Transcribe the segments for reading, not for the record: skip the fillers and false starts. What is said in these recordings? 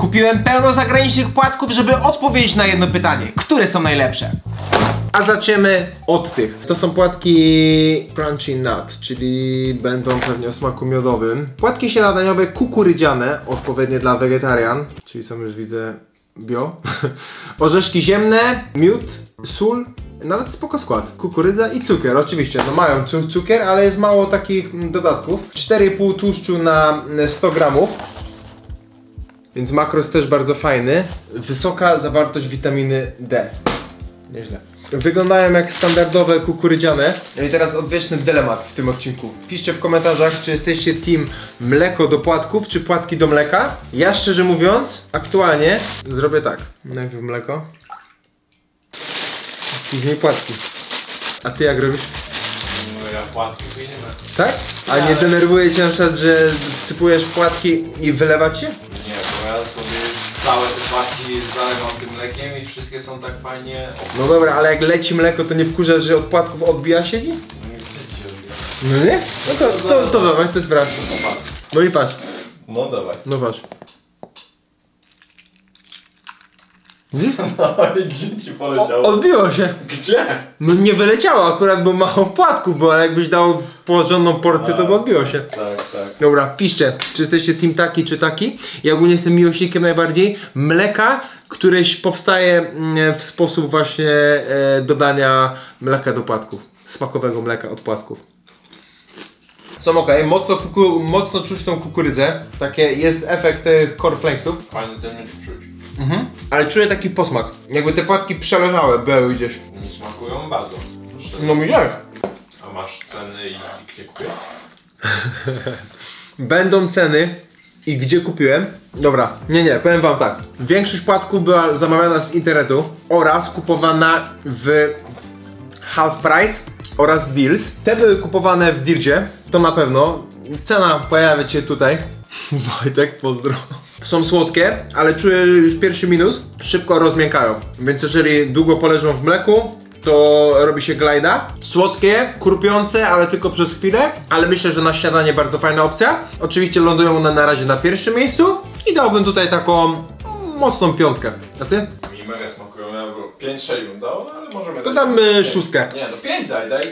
Kupiłem pełno zagranicznych płatków, żeby odpowiedzieć na jedno pytanie. Które są najlepsze? A zaczniemy od tych. To są płatki Crunchy Nut, czyli będą pewnie o smaku miodowym. Płatki śniadaniowe kukurydziane, odpowiednie dla wegetarian, czyli są już widzę bio. Orzeszki ziemne, miód, sól, nawet spoko skład. Kukurydza i cukier, oczywiście. No mają cukier, ale jest mało takich dodatków. 4,5 tłuszczu na 100 gramów. Więc makros też bardzo fajny. Wysoka zawartość witaminy D. Nieźle. Wyglądają jak standardowe kukurydziane. No i teraz odwieczny dylemat w tym odcinku. Piszcie w komentarzach, czy jesteście team mleko do płatków, czy płatki do mleka. Ja szczerze mówiąc, aktualnie zrobię tak. Najpierw mleko, później płatki. A ty jak robisz? No ja płatki później mleko. Tak? A nie denerwuje cię na przykład, że wsypujesz płatki i wylewać się? Nie, bo ja sobie całe te płatki zalewam tym mlekiem i wszystkie są tak fajnie... No dobra, ale jak leci mleko, to nie wkurza, że od płatków odbija siedzi? Nie chcecie się odbija. No nie? No to dawaj, to jest prawda. No patrz. No i patrz. No dawaj. No patrz. No i gdzie ci poleciało? Odbiło się. Gdzie? No nie wyleciało akurat, bo mało płatków, bo jakbyś dał porządną porcję, to by odbiło się. Tak. Dobra, piszcie, czy jesteście team taki, czy taki. Ja ogólnie jestem miłośnikiem najbardziej mleka, któreś powstaje w sposób właśnie dodania mleka do płatków. Smakowego mleka od płatków. Są ok, mocno czuć tą kukurydzę. Takie jest efekt tych cornflakesów. Fajny ten miód czuć. Ale czuję taki posmak. Jakby te płatki przeleżały, były gdzieś. Mi smakują bardzo. No widziałeś. A masz ceny i gdzie kupię? Będą ceny i gdzie kupiłem. Dobra, nie, powiem wam tak. Większość płatków była zamawiana z internetu oraz kupowana w half price oraz deals. Te były kupowane w dealsie, to na pewno. Cena pojawia się tutaj. Wojtek, pozdro. Są słodkie, ale czuję już pierwszy minus. Szybko rozmiękają, więc jeżeli długo poleżą w mleku, to robi się glajda. Słodkie, krupiące, ale tylko przez chwilę. Ale myślę, że na śniadanie bardzo fajna opcja. Oczywiście lądują one na razie na pierwszym miejscu. I dałbym tutaj taką mocną piątkę. A ty? Mi mega smakują, ja bym 5-6 bym dał, no ale możemy To dać. damy szóstkę. Nie, no 5 daj.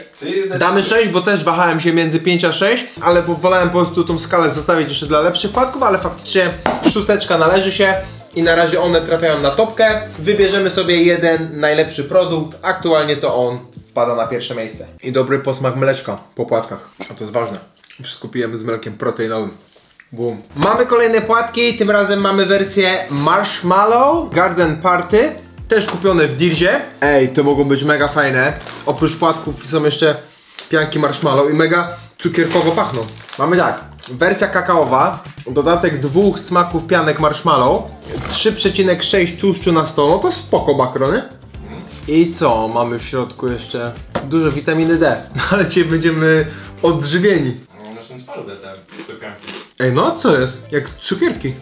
Damy 6, bo też wahałem się między 5 a 6, ale wolałem po prostu tą skalę zostawić jeszcze dla lepszych płatków, ale faktycznie szósteczka należy się. I na razie one trafiają na topkę. Wybierzemy sobie jeden najlepszy produkt. Aktualnie to on wpada na pierwsze miejsce. I dobry posmak mleczka po płatkach. A to jest ważne. Wszystko pijemy z mlekiem proteinowym. Boom. Mamy kolejne płatki. Tym razem mamy wersję Marshmallow Garden Party. Też kupione w Dealsie. Ej, to mogą być mega fajne. Oprócz płatków są jeszcze pianki marshmallow i mega cukierkowo pachną. Mamy tak. Wersja kakaowa, dodatek 2 smaków pianek marshmallow, 3,6 tłuszczu na 100, no to spoko makrony. I co mamy w środku jeszcze? Dużo witaminy D, ale dzisiaj będziemy odżywieni. No one są twarde te pianki. Ej, no co jest? Jak cukierki.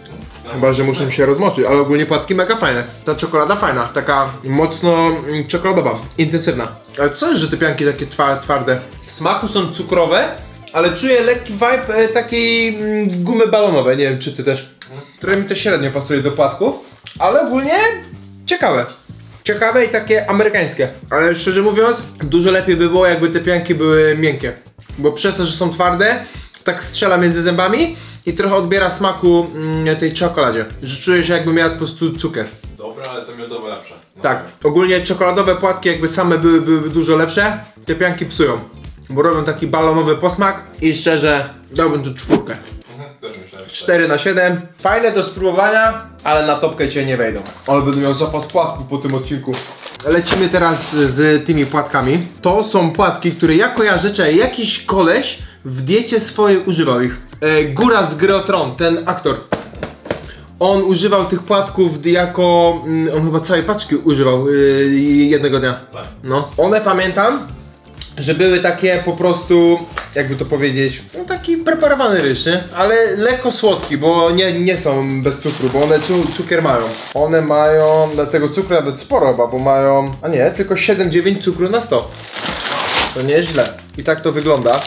Chyba, że muszę się rozmoczyć, ale ogólnie płatki mega fajne. Ta czekolada fajna, taka mocno czekoladowa, intensywna. Ale co jest, że te pianki takie twarde? W smaku są cukrowe, ale czuję lekki vibe takiej gumy balonowej, nie wiem czy ty też. Które mi też średnio pasuje do płatków, ale ogólnie ciekawe. Ciekawe i takie amerykańskie. Ale szczerze mówiąc, dużo lepiej by było jakby te pianki były miękkie. Bo przez to, że są twarde, tak strzela między zębami i trochę odbiera smaku tej czekoladzie. Że czuję się jakby miała po prostu cukier. Dobra, ale to miodowe lepsze. No. Tak, ogólnie czekoladowe płatki jakby same byłyby dużo lepsze. Te pianki psują, bo robią taki balonowy posmak i szczerze dałbym tu 4. Też myślałem, 4 na 7. Fajne do spróbowania, ale na topkę cię nie wejdą. Ale będę miał zapas płatków po tym odcinku. Lecimy teraz z tymi płatkami. To są płatki, które ja kojarzę, czy jakiś koleś w diecie swojej używał ich. Góra z gry o Tron, ten aktor. On używał tych płatków jako... on chyba całej paczki używał jednego dnia. Tak. No. One pamiętam, że były takie po prostu, jakby to powiedzieć, no taki preparowany ryż, nie? Ale lekko słodki, bo nie są bez cukru, bo one cukier mają. One mają, dlatego cukru nawet sporo chyba, bo mają, a nie, tylko 7-9 cukru na 100. To nieźle. I tak to wygląda.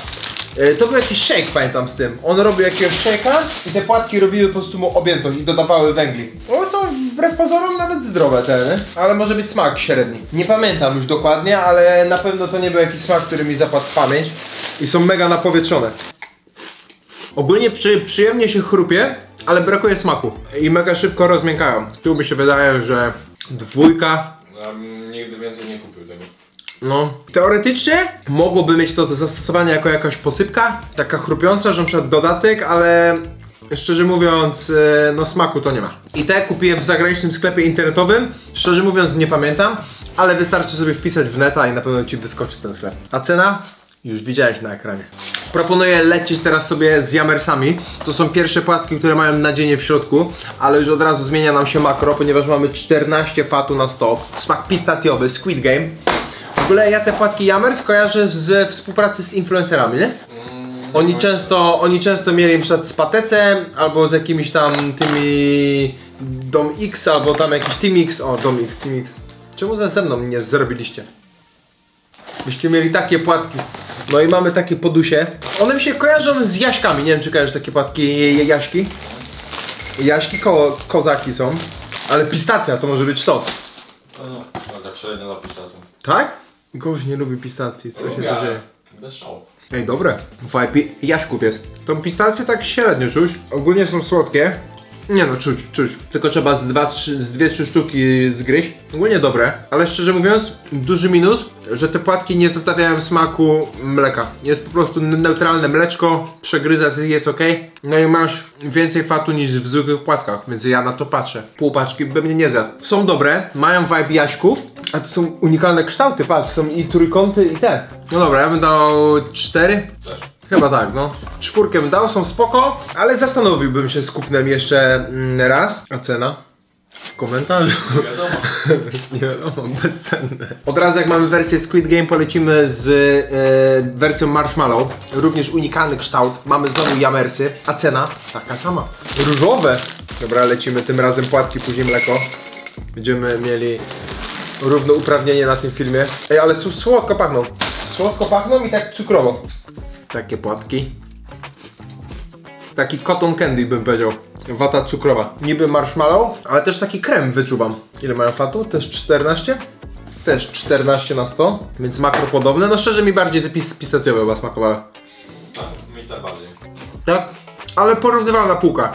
To był jakiś shake, pamiętam z tym. On robił jakiegoś shake'a i te płatki robiły po prostu mu objętość i dodawały węgli. One są wbrew pozorom nawet zdrowe te, nie? Ale może być smak średni. Nie pamiętam już dokładnie, ale na pewno to nie był jakiś smak, który mi zapadł w pamięć. I są mega napowietrzone. Ogólnie przyjemnie się chrupie, ale brakuje smaku. I mega szybko rozmiękają. Tu mi się wydaje, że 2. Ja bym nigdy więcej nie kupił tego. No, teoretycznie mogłoby mieć to do zastosowania jako jakaś posypka, taka chrupiąca, że na przykład dodatek, ale szczerze mówiąc, no smaku to nie ma. I te kupiłem w zagranicznym sklepie internetowym, szczerze mówiąc nie pamiętam, ale wystarczy sobie wpisać w neta i na pewno ci wyskoczy ten sklep. A cena? Już widziałeś na ekranie. Proponuję lecieć teraz sobie z Jamersami. To są pierwsze płatki, które mają nadzienie w środku, ale już od razu zmienia nam się makro, ponieważ mamy 14 fatu na 100. Smak pistacjowy, Squid Game. W ogóle ja te płatki Jamers kojarzę ze współpracy z influencerami, nie? Oni często mieli np. z Patecem, albo z jakimiś tam tymi Dom X, albo tam jakiś Team X. O, Dom X, Team X. Czemu ze mną nie zrobiliście? Byście mieli takie płatki. No i mamy takie podusie. One mi się kojarzą z jaśkami. Nie wiem, czy kojarzysz takie płatki jaśki. Jaśki kozaki są. Ale pistacja to może być to. No, tak średnio za pistacją. Tak? Gość nie lubi pistacji, co się to dzieje? Bez szału. Ej, dobre. Vibe jaśków jest. Tą pistację tak średnio czuć. Ogólnie są słodkie. Nie no, czuć. Tylko trzeba z 2-3 sztuki zgryźć. Ogólnie dobre, ale szczerze mówiąc, duży minus, że te płatki nie zostawiają smaku mleka. Jest po prostu neutralne mleczko, przegryza jest ok. No i masz więcej fatu niż w zwykłych płatkach, więc ja na to patrzę. Pół paczki by mnie nie zjadł. Są dobre, mają vibe jaśków, a to są unikalne kształty, patrz, są i trójkąty i te. No dobra, ja bym dał 4. Też. Chyba tak, no. 4 bym dał, są spoko, ale zastanowiłbym się z kupnem jeszcze raz. A cena? W komentarzu. Nie wiadomo. Nie wiadomo, bezcenne. Od razu jak mamy wersję Squid Game, polecimy z wersją Marshmallow. Również unikalny kształt. Mamy znowu Jamersy, a cena taka sama. Różowe. Dobra, lecimy tym razem płatki, później mleko. Będziemy mieli równouprawnienie na tym filmie. Ej, ale słodko pachną. Słodko pachną i tak cukrowo. Takie płatki. Taki cotton candy bym powiedział. Wata cukrowa. Niby marshmallow, ale też taki krem wyczuwam. Ile mają fatu? Też 14? Też 14 na 100, więc makro podobne. No szczerze mi bardziej te pistacjowe chyba smakowały. Tak, mi te bardziej. Tak? Ale porównywalna półka.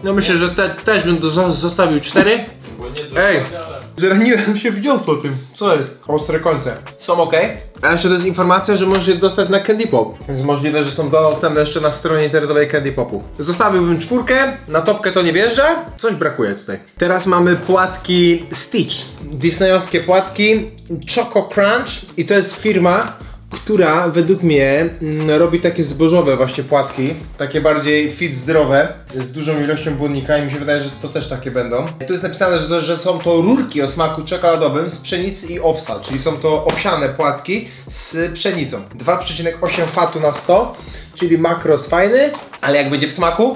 No myślę, że też bym zostawił 4. Bo nie Ej! ale... Zraniłem się w dziosło tym. Co jest? Ostre końce. Są ok. A jeszcze to jest informacja, że możesz je dostać na Candy Pop. Więc możliwe, że są dostępne jeszcze na stronie internetowej Candy Popu. Zostawiłbym 4, na topkę to nie wjeżdża. Coś brakuje tutaj. Teraz mamy płatki Stitch. Disneyowskie płatki Choco Crunch. I to jest firma, która według mnie robi takie zbożowe właśnie płatki, takie bardziej fit zdrowe, z dużą ilością błonnika i mi się wydaje, że to też takie będą. Tu jest napisane, że są to rurki o smaku czekoladowym z pszenicy i owsa, czyli są to owsiane płatki z pszenicą. 2,8 fatu na 100, czyli makros fajny, ale jak będzie w smaku,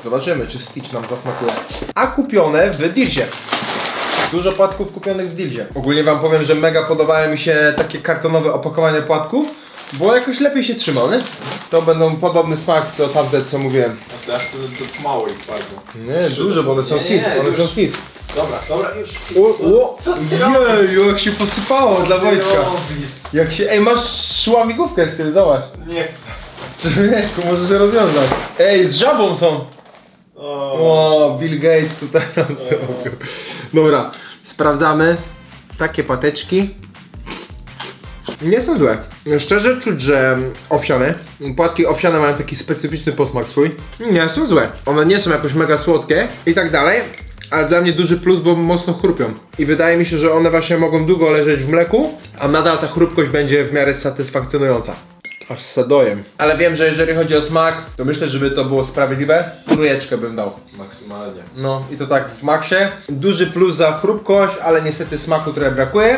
zobaczymy, czy Stitch nam zasmakuje. A kupione w Dealsie. Dużo płatków kupionych w Dealsie. Ogólnie wam powiem, że mega podobają mi się takie kartonowe opakowania płatków, bo jakoś lepiej się trzyma, nie? To będą podobny smak co tamte, co mówiłem. Ja chcę do małych bardzo. Nie, dużo, bo one są fit, one są fit. Dobra, już. Jeju, jak się posypało dla Wojtka. Jak się, ej, masz łamigłówkę z tym, zobacz. Nie. Człowieku, możesz się rozwiązać. Ej, z żabą są. O, Bill Gates tutaj nam zrobił. Dobra, sprawdzamy. Takie pateczki. Nie są złe. Szczerze czuć, że owsiane. Płatki owsiane mają taki specyficzny posmak swój. Nie są złe. One nie są jakoś mega słodkie i tak dalej. Ale dla mnie duży plus, bo mocno chrupią. I wydaje mi się, że one właśnie mogą długo leżeć w mleku, a nadal ta chrupkość będzie w miarę satysfakcjonująca. Aż sadojem. Ale wiem, że jeżeli chodzi o smak, to myślę, żeby to było sprawiedliwe. 3 bym dał. Maksymalnie. No i to tak w maksie. Duży plus za chrupkość, ale niestety smaku trochę brakuje.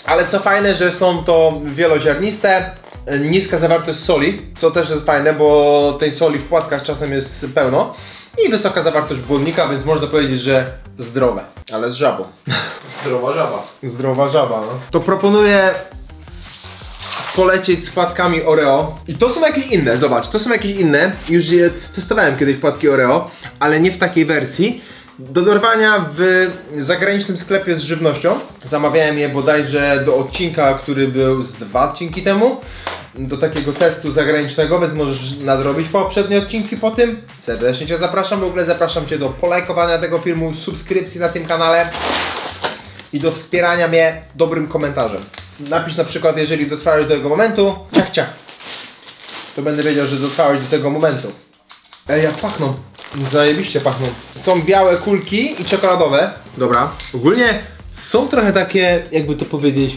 Ale co fajne, że są to wieloziarniste, niska zawartość soli, co też jest fajne, bo tej soli w płatkach czasem jest pełno. I wysoka zawartość błonnika, więc można powiedzieć, że zdrowe. Ale z żabą. Zdrowa żaba. Zdrowa żaba, no. To proponuję polecieć z płatkami Oreo. I to są jakieś inne, zobacz, to są jakieś inne. Już je testowałem kiedyś płatki Oreo, ale nie w takiej wersji. Do dorwania w zagranicznym sklepie z żywnością. Zamawiałem je bodajże do odcinka, który był z 2 odcinki temu. Do takiego testu zagranicznego, więc możesz nadrobić poprzednie odcinki po tym. Serdecznie Cię zapraszam, w ogóle zapraszam Cię do polajkowania tego filmu, subskrypcji na tym kanale i do wspierania mnie dobrym komentarzem. Napisz na przykład, jeżeli dotrwałeś do tego momentu, ciach ciach. To będę wiedział, że dotrwałeś do tego momentu. Ej, jak pachną. Zajebiście pachną. Są białe kulki i czekoladowe. Dobra. Ogólnie są trochę takie, jakby to powiedzieć,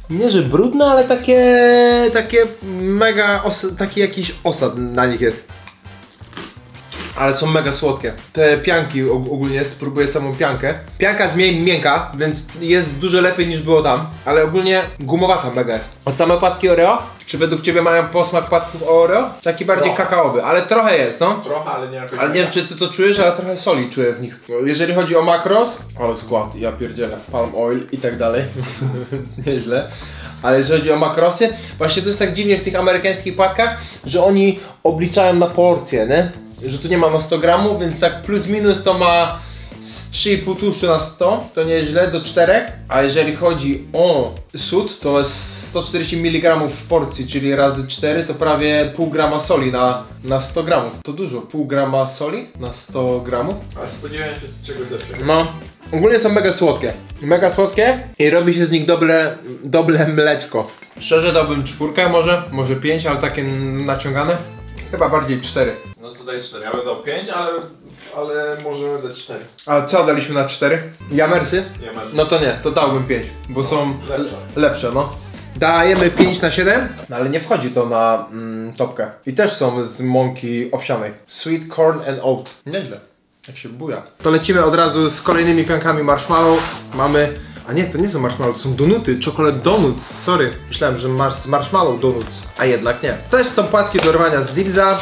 nie że brudne, ale takie mega, taki jakiś osad na nich jest. Ale są mega słodkie. Te pianki ogólnie, spróbuję samą piankę. Pianka jest miękka, więc jest dużo lepiej niż było tam. Ale ogólnie gumowata mega jest. A same płatki Oreo? Czy według Ciebie mają posmak płatków Oreo? Taki bardziej kakaowy, ale trochę jest, no. Trochę, ale nie jakoś. Ale nie wiem, czy Ty to czujesz, ale trochę soli czuję w nich. Jeżeli chodzi o makros, ale skład, ja pierdzielę, palm oil i tak dalej. Nieźle. Ale jeżeli chodzi o makrosy, właśnie to jest tak dziwnie w tych amerykańskich płatkach, że oni obliczają na porcję, nie? Że tu nie ma na 100 gramów, więc tak plus minus to ma z 3,5 tłuszczu na 100, to nieźle, do 4. A jeżeli chodzi o sód, to jest 140 mg w porcji, czyli razy 4 to prawie pół grama soli na 100 gramów. To dużo, pół grama soli na 100 gramów. Ale spodziewałem się czegoś lepszego. No, ogólnie są mega słodkie. Mega słodkie i robi się z nich dobre mleczko. Szczerze dałbym 4 może 5, ale takie naciągane. Chyba bardziej 4. No to daj 4, ja bym dał 5, ale możemy dać 4. A co daliśmy na 4? Jamersy? Nie ma. No to nie, to dałbym 5, bo są lepsze. lepsze, no. Dajemy 5 na 7, no ale nie wchodzi to na topkę. I też są z mąki owsianej. Sweet corn and oat. Nieźle, jak się buja. To lecimy od razu z kolejnymi piankami marshmallow. Mamy... A nie, to nie są marshmallow, to są donuty, chocolate donuts, sorry. Myślałem, że marshmallow donuts, a jednak nie. Też są płatki do rwania z Digza,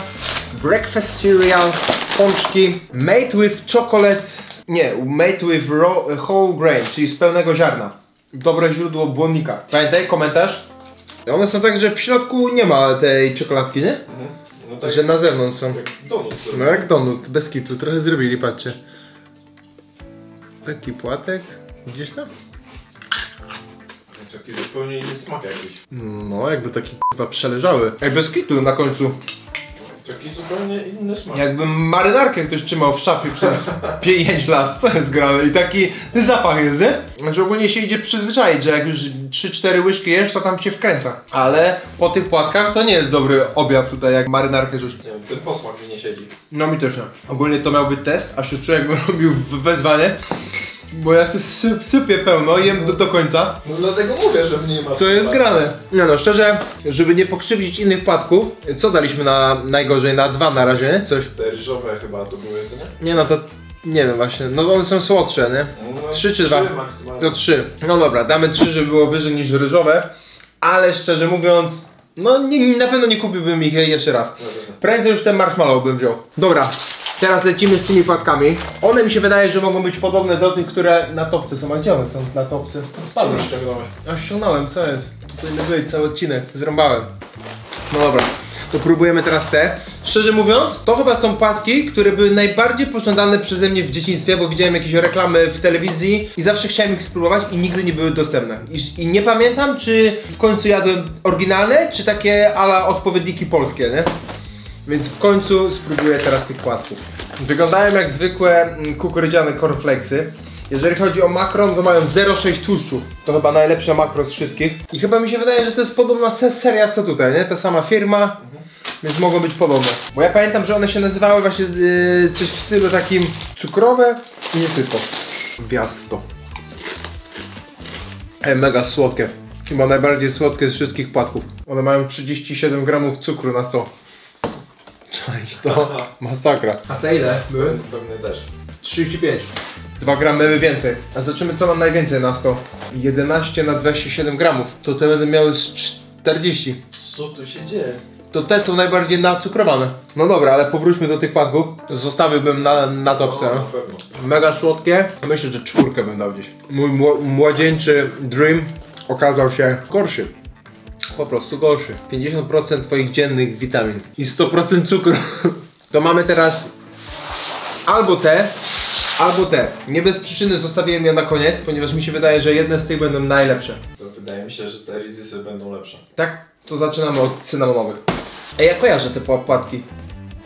breakfast cereal, pączki, made with chocolate, nie, made with whole grain, czyli z pełnego ziarna. Dobre źródło błonnika. Pamiętaj, komentarz. One są tak, że w środku nie ma tej czekoladki, nie? No tak, Że na zewnątrz są. jak donut. No jak donut, bez kitu, trochę zrobili, patrzcie. Taki płatek, gdzieś tam? Taki zupełnie inny smak jakiś. No, jakby taki k***a przeleżały. Jak bez kitu na końcu. Taki zupełnie inny smak. Jakby marynarkę ktoś trzymał w szafie przez 5 lat, co jest grane? I taki zapach jest, nie? Znaczy ogólnie się idzie przyzwyczaić, że jak już 3-4 łyżki jesz, to tam cię wkręca. Ale po tych płatkach to nie jest dobry objaw tutaj, jak marynarkę rzuć. Nie wiem, ten posmak mi nie siedzi. No mi też nie. Ogólnie to miał być test, a się czuję jakbym robił wezwanie. Bo ja sypię pełno, jem do końca. No dlatego mówię, że mniej ma. Co jest grane? No szczerze, żeby nie pokrzywdzić innych płatków, co daliśmy na najgorzej? Na 2 na razie, nie? Coś. Te ryżowe chyba to były, to nie? Nie no to, nie wiem właśnie, no one są słodsze, nie? No, 3 czy 2? 3 maksymalnie. To 3. No dobra, damy 3, żeby było wyżej niż ryżowe. Ale szczerze mówiąc, no na pewno nie kupiłbym ich jeszcze raz. Prędzej już ten marshmallow bym wziął. Dobra. Teraz lecimy z tymi płatkami. One mi się wydaje, że mogą być podobne do tych, które na topce są. A gdzie one są na topce? Spadły. Ja ściągnąłem, co jest? Tutaj nie być, cały odcinek. Zrąbałem. No dobra. To próbujemy teraz te. Szczerze mówiąc, to chyba są płatki, które były najbardziej pożądane przeze mnie w dzieciństwie, bo widziałem jakieś reklamy w telewizji i zawsze chciałem ich spróbować i nigdy nie były dostępne. I nie pamiętam, czy w końcu jadłem oryginalne, czy takie ala odpowiedniki polskie, nie? Więc w końcu spróbuję teraz tych płatków. Wyglądają jak zwykłe kukurydziane cornflakesy. Jeżeli chodzi o makron, to mają 0,6 tłuszczu. To chyba najlepsze makro z wszystkich. I chyba mi się wydaje, że to jest podobna seria co tutaj, nie? Ta sama firma, więc mogą być podobne. Bo ja pamiętam, że one się nazywały właśnie coś w stylu takim cukrowe i nie tylko. Wjazd w to. Mega słodkie. Chyba najbardziej słodkie z wszystkich płatków. One mają 37 gramów cukru na 100. Cześć, to masakra. A te ile były? Pewnie też. 35. 2 gramy więcej. A zobaczymy co mam najwięcej na 100. 11 na 27 gramów. To te będę miały z 40. Co tu się dzieje? To te są najbardziej nacukrowane. No dobra, ale powróćmy do tych płatków. Zostawiłbym na topce. No, na pewno. Mega słodkie. Myślę, że 4 bym dał gdzieś. Mój młodzieńczy dream okazał się gorszy. po prostu gorszy. 50% twoich dziennych witamin i 100% cukru. To mamy teraz albo te. Nie bez przyczyny zostawiłem je na koniec, ponieważ mi się wydaje, że jedne z tych będą najlepsze. To wydaje mi się, że te Reese'y będą lepsze. Tak? To zaczynamy od cynamonowych. Ej, ja kojarzę te płatki.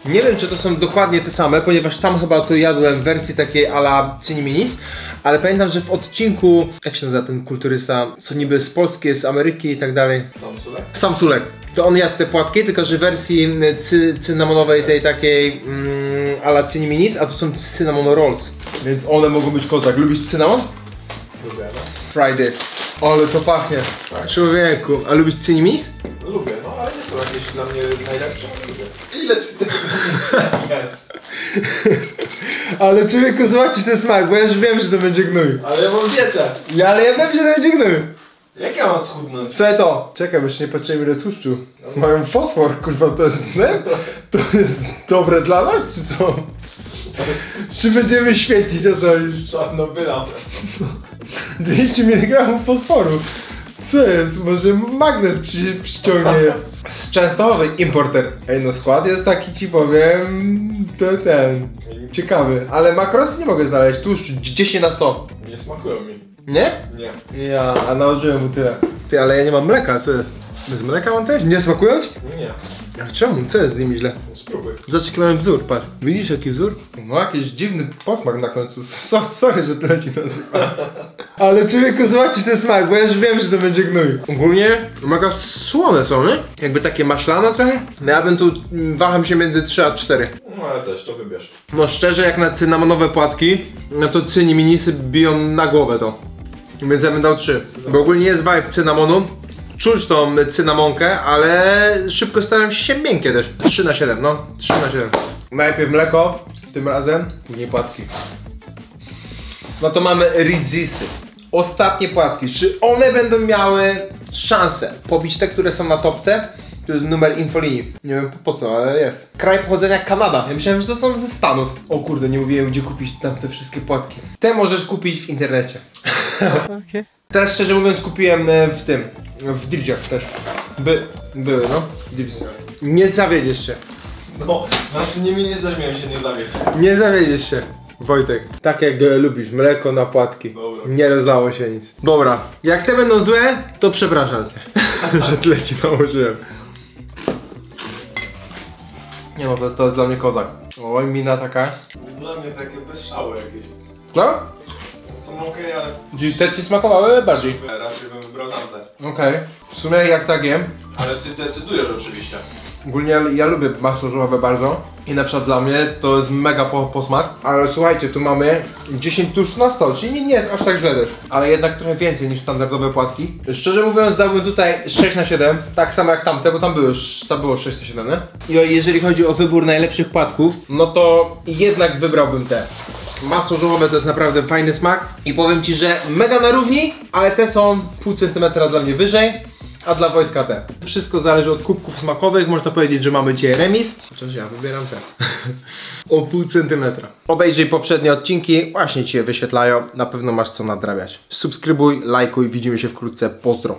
Nie wiem, czy to są dokładnie te same, ponieważ tam chyba to jadłem w wersji takiej a la Ciniminis, ale pamiętam, że w odcinku, jak się nazywa ten kulturysta, co niby z Polski, z Ameryki i tak dalej. Samsulek? Samsulek. To on jadł te płatki, tylko że w wersji cynamonowej tej takiej a la Ciniminis, a tu są cinnamon rolls. Więc one mogą być kozak. Lubisz cynamon? Lubię, no. Try this. Ale to pachnie. Tak. Człowieku, a lubisz Ciniminis? Lubię, no ale nie są jakieś dla mnie najlepsze. Lubię. Ile ty tego wiesz? Ale człowieku, zobaczysz ten smak, bo ja już wiem, że to będzie gnój. Ale ja mam dietę. Ale ja wiem, że to będzie gnój. Jak ja mam schudnąć? Słuchaj to. Czekaj, bo jeszcze nie patrzyłem ile tłuszczu. Mają fosfor, kurwa, to jest, nie? To jest dobre dla nas, czy co? Czy będziemy świecić, a co już? Czarnobyla. 200 mg fosforu. Co jest? Może magnes przyciągnie je. Z Częstochowy importer. Ej, no skład jest taki, ci powiem, to ten, ciekawy. Ale makrosy nie mogę znaleźć. Tłuszczu 10 na 100. Nie smakują mi. Nie? Nie. Ja, a nałożyłem mu tyle. Ty, ale ja nie mam mleka, co jest? Bez mleka mam też? Nie smakują ci? Nie. A czemu? Co jest z nimi źle? No spróbuj. Zobacz jaki mamy wzór, patrz. Widzisz jaki wzór? No jakiś dziwny posmak na końcu. Sorry, że tyle ci nazywa. Ale człowieku, zobaczysz ten smak, bo ja już wiem, że to będzie gnój. Ogólnie mega słone są, nie? Jakby takie maślane trochę. No ja bym tu waham się między 3 a 4. No ale też to wybierz. No szczerze, jak na cynamonowe płatki, no to Ciniminisy biją na głowę to. Więc ja bym dał 3. Bo ogólnie jest vibe cynamonu. Czuć tą cynamonkę, ale szybko stają się miękkie też. 3 na 7, no. 3 na 7. Najpierw mleko, tym razem, później płatki. No to mamy Reese'sy. Ostatnie płatki. Czy one będą miały szansę pobić te, które są na topce? To jest numer infolinii. Nie wiem po co, ale jest. Kraj pochodzenia Kanada. Ja myślałem, że to są ze Stanów. O kurde, nie mówiłem gdzie kupić tam te wszystkie płatki. Te możesz kupić w internecie. Okay. Teraz szczerze mówiąc kupiłem w tym. W Dibsiach też. Były no. Dibs. Nie zawiedziesz się. No, na Ciniminis też miałem się nie zawieść. Nie zawiedziesz się. Wojtek, tak jak lubisz, mleko na płatki. Dobra. Nie rozlało się nic. Dobra, jak te będą złe, to przepraszam cię, że tyle ci nałożyłem. Nie no, to jest dla mnie kozak. Oj, mina taka. Dla mnie takie bez szału jakieś. No? Są okej, ale Czyli te ci smakowały bardziej. raczej bym wybrał tamte. Okej. W sumie jak tak jem, Ale ty decydujesz oczywiście. ogólnie ja lubię masło żuławe bardzo. I na przykład dla mnie to jest mega posmak. Ale słuchajcie, tu mamy 10 tłuszczu na 100, czyli nie jest aż tak źle też. Ale jednak trochę więcej niż standardowe płatki. Szczerze mówiąc dałbym tutaj 6 na 7. Tak samo jak tamte, bo tam było 6 na 7, nie? I jeżeli chodzi o wybór najlepszych płatków, no to jednak wybrałbym te. Masło żuławe to jest naprawdę fajny smak. I powiem ci, że mega na równi, ale te są pół centymetra dla mnie wyżej. A dla Wojtka te. Wszystko zależy od kubków smakowych, można powiedzieć, że mamy dzisiaj remis. Chociaż ja wybieram te. O pół centymetra. Obejrzyj poprzednie odcinki, właśnie ci je wyświetlają. Na pewno masz co nadrabiać. Subskrybuj, lajkuj, widzimy się wkrótce. Pozdro.